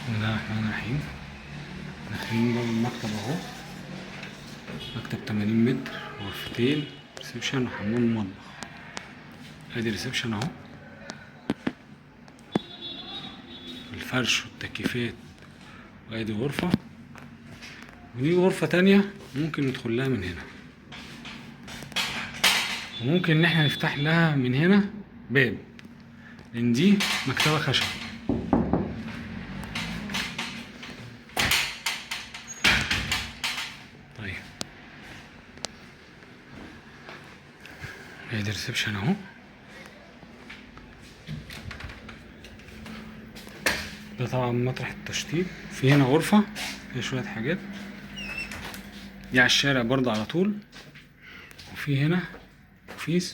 بسم الله الرحمن الرحيم. داخلين باب المكتب اهو. مكتب 80 متر، غرفتين، ريسبشن وحمام ومطبخ. ادي ريسبشن اهو، الفرش والتكييفات، وادي غرفة، ودي غرفة تانية ممكن ندخل لها من هنا، وممكن ان احنا نفتح لها من هنا باب، لان دي مكتبة خشب. طيب ادي ريسبشن اهو. ده طبعا مطرح التشطيب. في هنا غرفة فيها شوية حاجات، دي على الشارع برضه على طول. وفي هنا اوفيس